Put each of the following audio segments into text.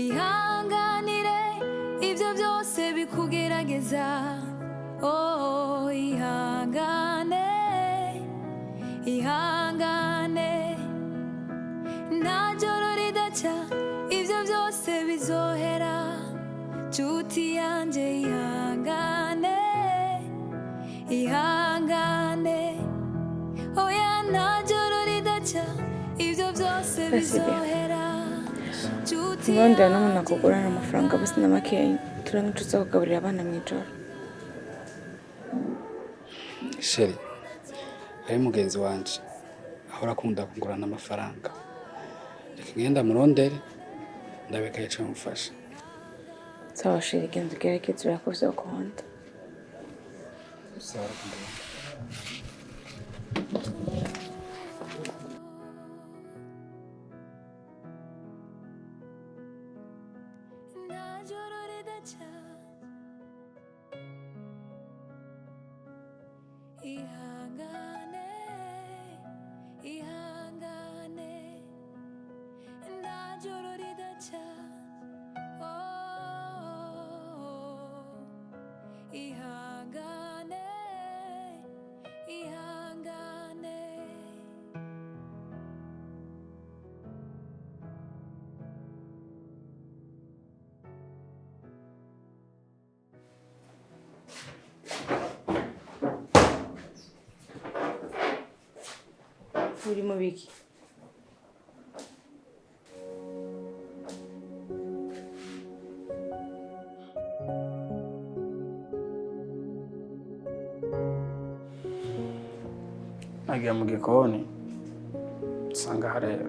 ihanganire ibyo byose bikugerageza oh ihangane nta joro ridaca ibyo byose bizohera nshuti yanjye ihangane oya nta joro ridaca ibyo byose bizohera Ngondera n'umuntu akugurana amafaranga bose na makeya turamwicuza kugaburira abana mu ijoro. Sheri, ari mugenzi wanje ahora akunda kugurana amafaranga. Reka ngenda murondere ndabeka yica mufasha. Sawa Sheri, genda ugerageze urakoze ukunda. Sawa kundeba. Uri mu biki? Nagiye mu gikoni nsanga harera.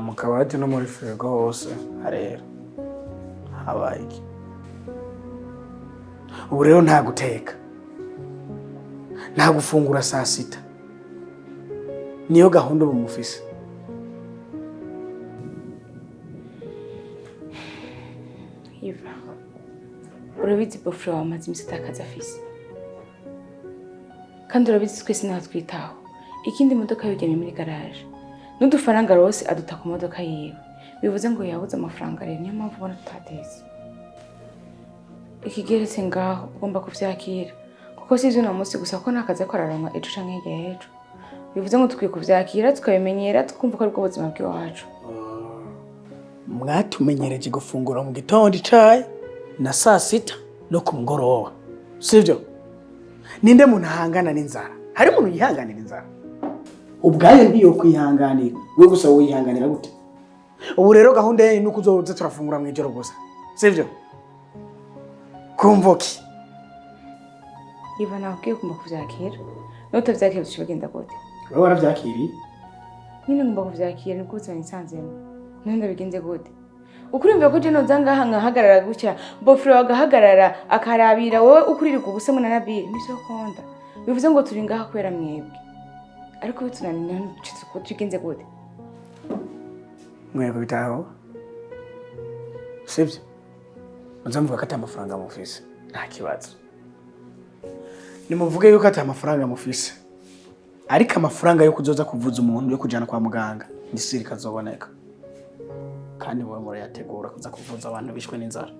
Mu kabati no muri firigo hose harera. Habaye iki? Ubu rero nta guteka, nta gufungura saa sita. Niyo gahunda ubu mufise. Iva, urabizi bofre wawe amaze iminsi atakaza afise. Kandi urabizi twese naho twitaho. Ikindi modoka yijyanye muri garage. N'udufaranga rose aduta ku modoka yiwe. Bivuze ngo yabuze amafaranga rero niyo mpamvu ubona tutateze. Ikigeretse ngaho ugomba kuvyakira. Kuko si izina munsi gusa ko nakaza ko araronka ejo canke hirya y'ejo. Bivuze ngo tukwiye kuvyakira tukabimenyera tukumva ko ari bwo buzima bw'iwacu. Mwatumenyereje gufungura mu gitondo icayi na saa sita no ku mugoroba. Sivyo? Ninde muntu ahangana n'inzara? Hari umuntu yihanganira inzara? Ubwayo ndiyo kwihanganira. We gusa wihanganira gute? Ubu rero gahunda ye nuko uzoza turafungura mu ijoro gusa. Sivyo? Kumvoki. Iva nakwiye kumva kuvyakira. N'utavyakira tushobagenda gute? Wewe waravyakiriye? Nyine ngomba kuvyakira niko uzanye nsanzemo. Nenda bigenze gute? Ukurimva ko je noza ngaha nkahagarara gutya, bofre wagahagarara akarabira wowe ukuririka ubusemo na Nabil, nizo konda. Bivuze ngo turi ngaha kwera mwebwe. Ariko bitunanira ncitse ko tugenze gute? Mwebwe bitaho. Sivyo? Nzamvuga ko ata amafaranga mufise. Nta kibazo. Nimuvuge yuko ata amafaranga mufise. Ariko amafaranga yo kuzoza kuvuza umuntu yo kujana kwa muganga ndisiri kazoboneka. Kandi wowe murayategura kuza kuvuza abantu bishwe n'inzara.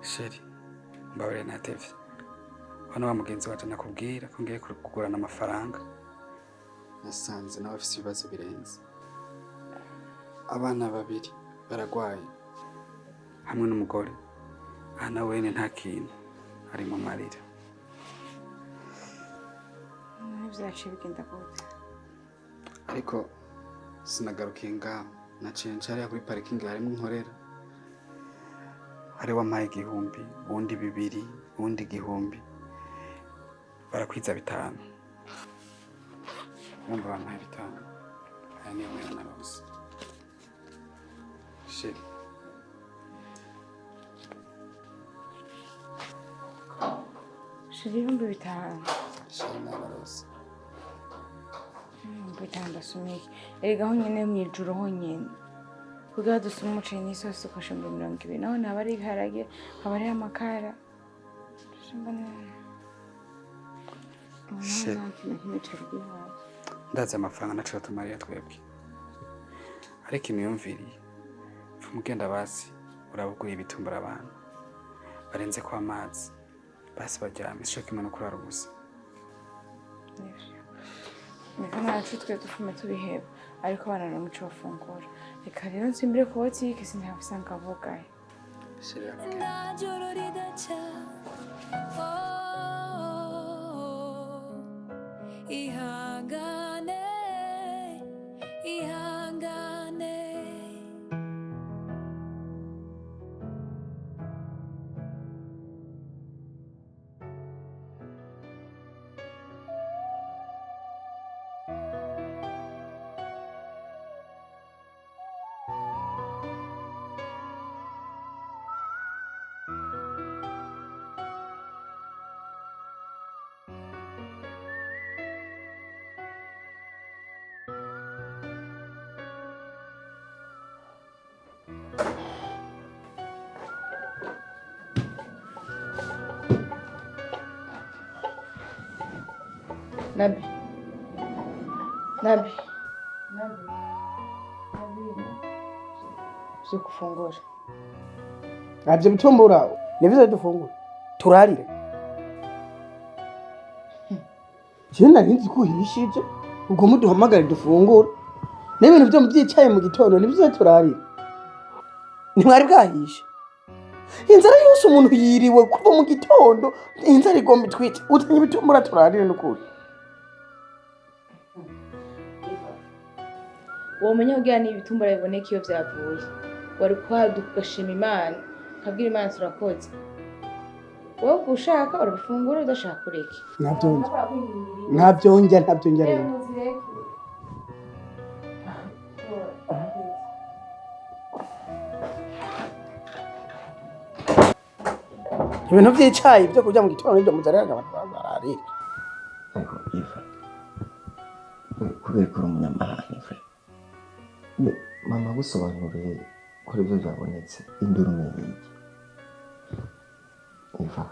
Sheri, mbabarira natevye. Hano wa mugenzi wacu nakubwira ko ngiye kugurana amafaranga. Nasanze nawe afite ibibazo birenze. Abana babiri baragwaye hamwe n'umugore. Ana wene nta kintu ari mu marira. Nivyaciye bigenda gute? Ariko sinagarukiye ngaho. Naciye nshariya kuri parikingi harimo nkorera. Hari wampaye 1000, uwundi 2, uwundi 1000. Barakwiza 5. Numva bampaye 5. Aya niyo mwera narose. Sheri. Sheri 5,000. Sheri narose. 5,000 ndasumike. Erega ho nyene mwijuru ho nyene. Kugira dusuma umuceri n'isosi ukashomba 20. Naho naba ari iharage, haba ari amakara. Shomba neza. Sheri. Ndazi amafaranga naciye tumariya twebwe. Ariko imyumviriye. Mugenda basi urabugura ibitumbura abantu. Barenze kwa amazi. Basi baryamye shoka imana kurara ubusa. Nika nacu twe dufume tubiheba. Ariko abana na muco bafungura. Reka rero nsimbire ku botike sinabisanga vugaye. Sheri Najoro ridaca. Ihangane, ihangane. Nabil. Nabil. Vyo gufungura. Navyo bitumbura. Nivyo dufungura. Turarire. Je nari nzi ko uhishije. Ubwo muduhamagara dufungura. N'ibintu byo mubyicaye mu gitondo nivyo turarire. Ntimwari bwahishe. Inzara yose umuntu yiriwe kuva mu gitondo inzara igomba itwite. Utanye ibitumbura turarire n'ukuri. Womenya kugira ni ibitumbura biboneka iyo vyavuye. Wari kwaduka ugashima Imana. Kabwira Imana turakoze. Wowe gushaka urabifungura udashaka ureke. Ntabyo njya rero. Ibintu by'icayi byo kujya mu gitondo n'ibyo muzarira abantu bararira. Ariko ifa. Kubera ko umunyamahanga ifa. Mama gusobanuriye kuri ibyo byabonetse induru n'iki. Ifa.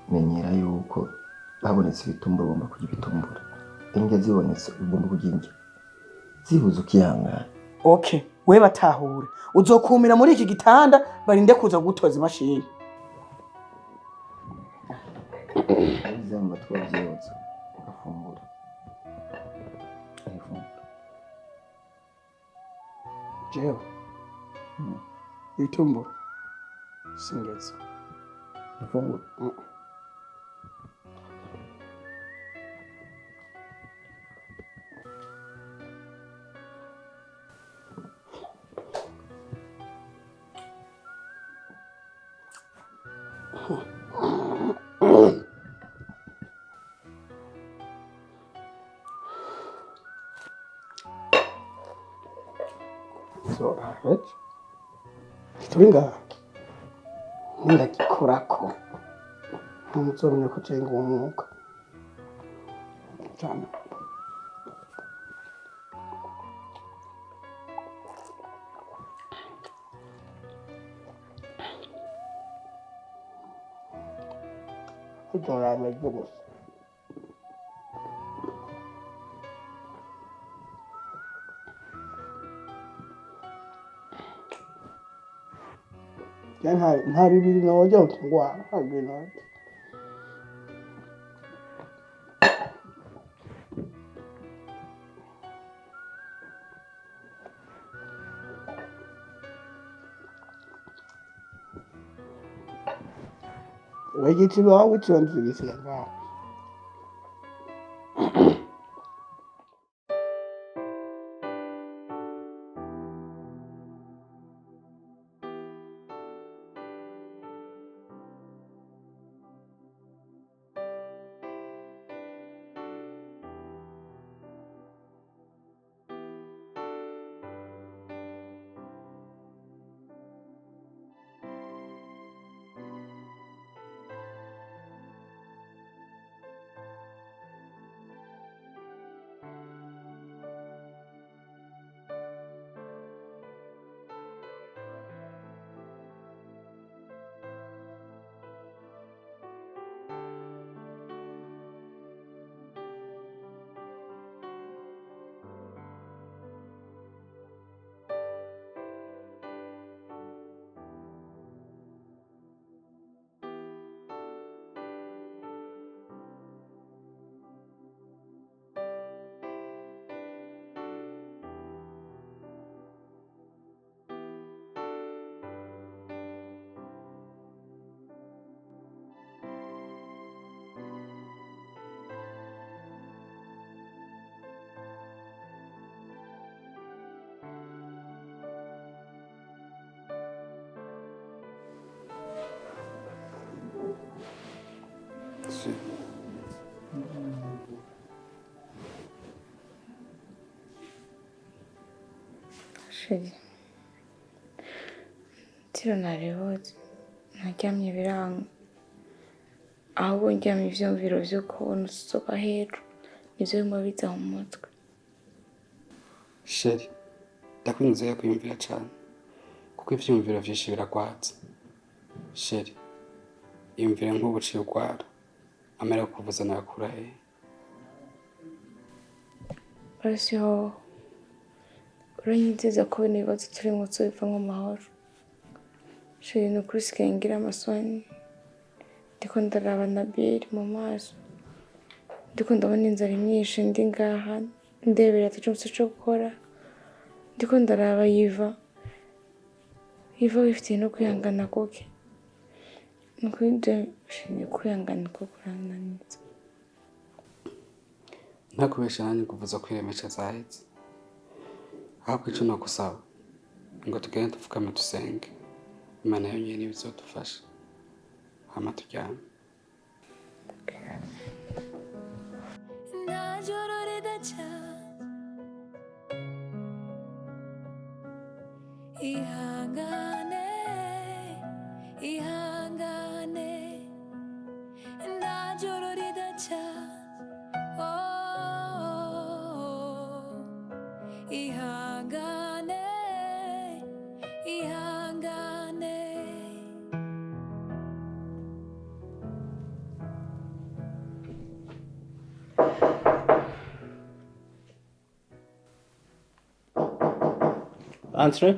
Menyera yuko babonetse ibitumbura ugomba kujya ibitumbura. Indya zibonetse ugomba kujya indya. Zihuza ukihangana. Okay, we batahure. Uzokumira muri iki gitanda barinde kuza gutoza imashini. Izamba twabyotsa ugafungura. Jewe. Ibitumbura. Singeza. Ufungura. So, right? Turinga. Ndagikorako. Ntumuzomenya ko cenga umwuka. Cyane. Kudorana rwose. nta bibiri noja utangwana agena wegiti bawe cyonze bisenga Sheri tiro narehoze naryamye biranga ahubwo ndyamye ivyumviro vyo kubona usoka hejuru nivyo bimwe biza mu mutwe. Sheri ndakwinze yo kwiyumvira cyane kuko ivyumviro vyinshi biragwatse. Sheri iyumvire nk'ubu uciye ugwara amera yo kuvuza nakura he. Basi ho uranyizeza ko n'ibibazo turimo tubivamo amahoro. Sheri ni ukuri sigaye ngira amasoni ndiko ndaraba Nabil mu maso ndiko ndabona inzara imyinshi ndi ngaha ndebera ataco cyo gukora ndiko ndaraba Yiva wifitiye no kwihangana kuke nukuri shini kwihangana ko kurananiza ntakubesha nanjye kuvuza kwiremesha zahetse ahubwo ico nagusaba ngo tugende tupfukame dusenge Imana yonyene ibizodufasha hama turyame. najoro ridaca ihangane ihangane najoro ridaca ihangane ihangane Answer.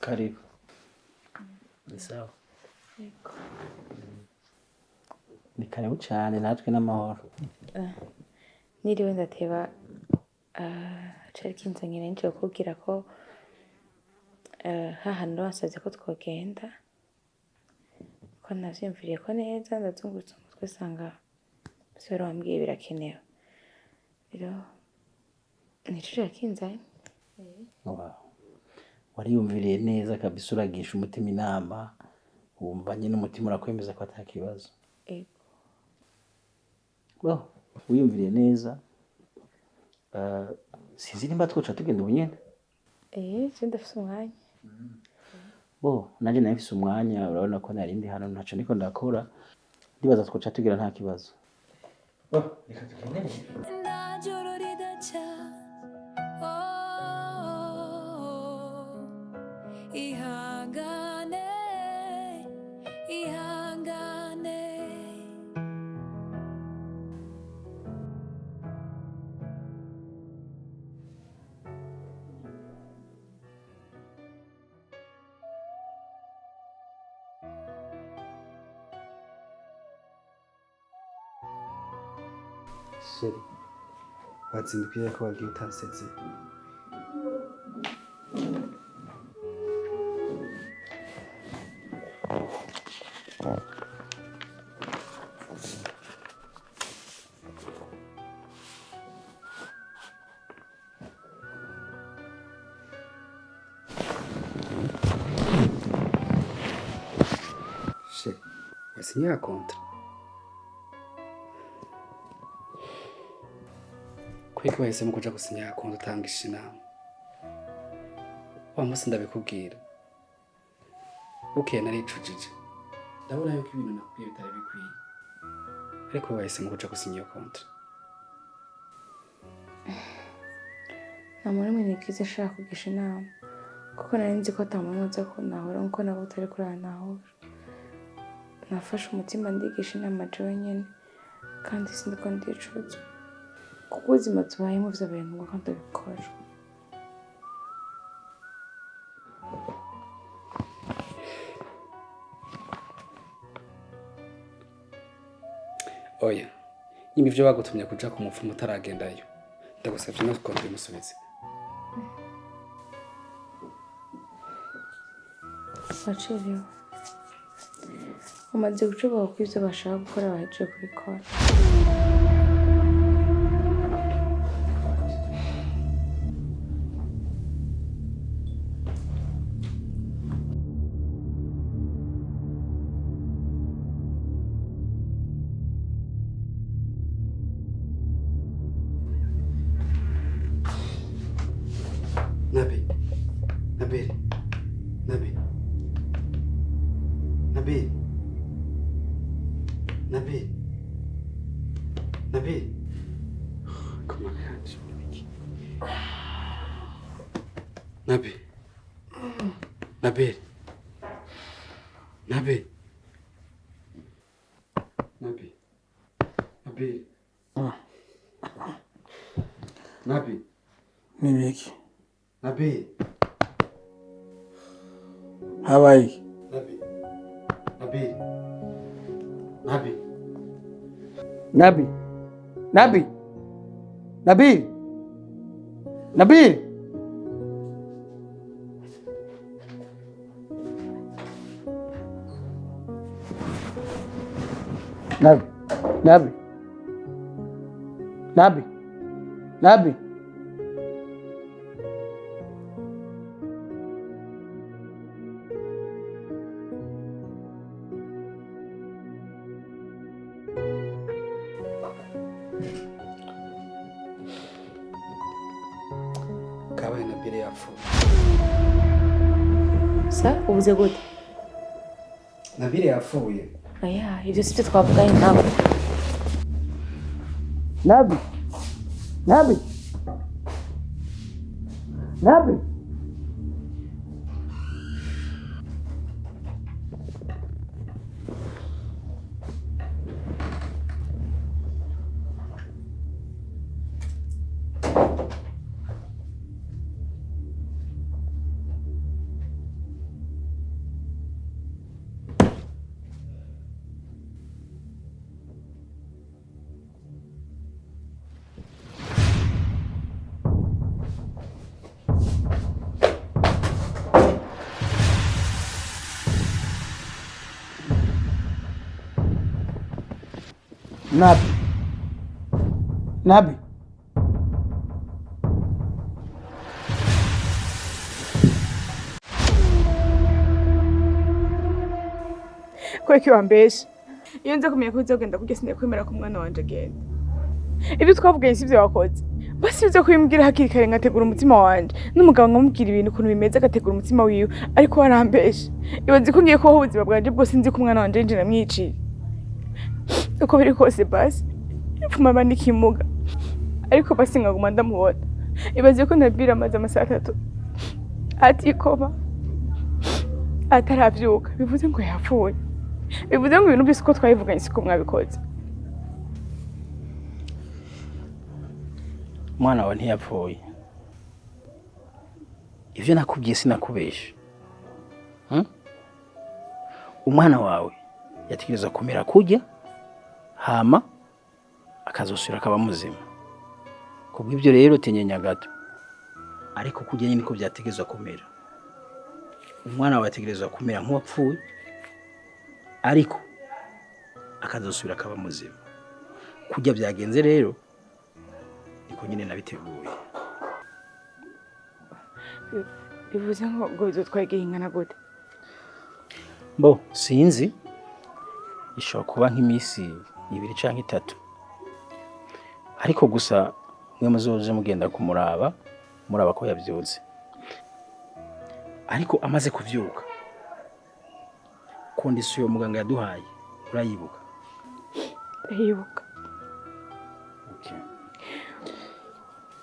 Karibu. Ni sawa. Ni karibu cyane natwe n'amahoro. niriwe ndateba cari kinzanira nje kubwira ko hahandi wasavye ko twogenda ko navyumviriye ko neza ndazungurutse umutwe sanga sero wambwiye birakenewe rero nico yakinzanye. Wow. Wariyumviriye neza kabisa uragisha umutima inama wumva nyine umutima urakwemeza ko atakibazo. Well, wiyumviriye neza sinzi nimba twoca tugenda ubunyene. Sindafise umwanya. Nanje nafise umwanya urabona ko narindi hano ntaco niko ndakora ndibaza twoca tugira nta kibazo. Reka tugende. najoro ridaca ihangane ihangane Sheri, wazindukiye ko wagiye utaseze. Sheri, wasinye ya kontra. Kweki wahisemo kuja gusinya kontra utangisha inama. Wa munsi ndabikubwira. Bukeye naricujije. Ndabona yuko ibintu nakubwiye bitari bikwiye. Ariko wahisemo kuja gusinya iyo kontra. nta muntu n'umwe nigeze ashaka kugisha inama kuko nari nzi ko atamuntu uza kunahura nkuko nabo utari kuranahura. Nafashe umutima ndigisha inama jewe nyene kandi sindi ko ndicuza kuko ubuzima tubayemo vyabaye ngombwa ko ndabikora. Oya, nyuma ivyo bagutumye kuja ku mupfumu utaragendayo. Ndagusavye no kongera umusubize. Waciriwe. Umaze gucuba ko ivyo bashaka gukora bahejeje kubikora. Nabil. Nabil. Nabil. Nabil. Nabil. Nabil. Come on, Nabil. Nabil. Nabil. Nabil. Nabil. Nabil. Nibiki. Nabil. Hawaii. Nabil. Nabil. Nabil. Nabi. Nabi. Nabil. Nabil. Nabi. Nabi. Nabi. Nabi. Kabaye Nabil yapfuye. Sa ubuze gute? Nabil yapfuye. Aya, ivyo sivyo twavuganye nawe. Nabi. Nabi. Nabi. Nabi. Nabi. Kweki wambeshe. Iyo nza kumenya ko uzogenda kurya sinakwemera ko umwana wanje agenda. Ibyo twavuganye sivyo wakoze. Basi uza kubimbwira hakiri kare ngategura umutima wanje. N'umugabo nkamubwira ibintu ukuntu bimeze agategura umutima wiwe ariko warambeshe. Ibaze ko ngiye kubaho ubuzima bwanje bwose nzi ko umwana wanje nje namwiciye. Uko biri kose basi. Ipfuma banikimuga. Ariko basi nkaguma ndamubona. Ibaze ko Nabil amaze amasaha 3 atikoma ataravyuka bivuze ngo yapfuye. Bivuze ngo ibintu byose ko twabivuganye siko mwabikoze. Umwana wawe ntiyapfuye. Ivyo nakubwiye sinakubesha. Umwana wawe yategereza kumera kujya hama akazosubira akaba muzima. Kubw'ibyo rero tenyenya gato, ariko kujya nyine ko byategezwa kumera. Umwana wawe ategerezwa kumera nk'uwapfuye, ariko akazosubira akaba muzima. Kujya byagenze rero niko nyine nabiteguye. Bivuze ngo bizotwara igihe ingana gute? Bo sinzi, ishobora kuba nk'iminsi 2 canke 3, ariko gusa mwe muzoje mugenda kumuraba ko yavyutse. Ariko amaze kuvyuka, kondisiyo muganga yaduhaye urayibuka? Ndayibuka. Okay.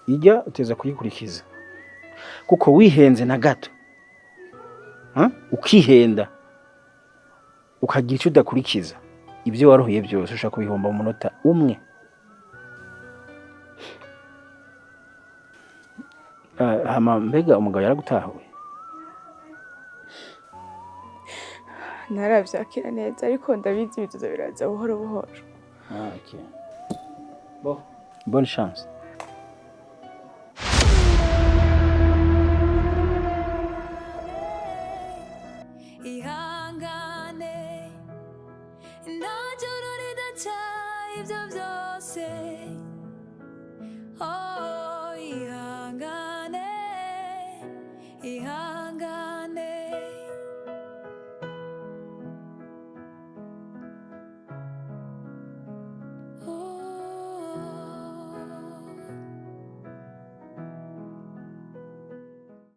Ijya uteza kuyikurikiza, kuko wihenze na gato ukihenda ukagira icyo udakurikiza, ibyo waruhuye byose ushaka kubihomba mu munota umwe. Hama mbega umugabo yaragutahuye? Naravyakira neza, ariko ndabizi bituza biraza buhoro buhoro. Okay. Bonne chance. ihangane nta joro ridaca ibyo byose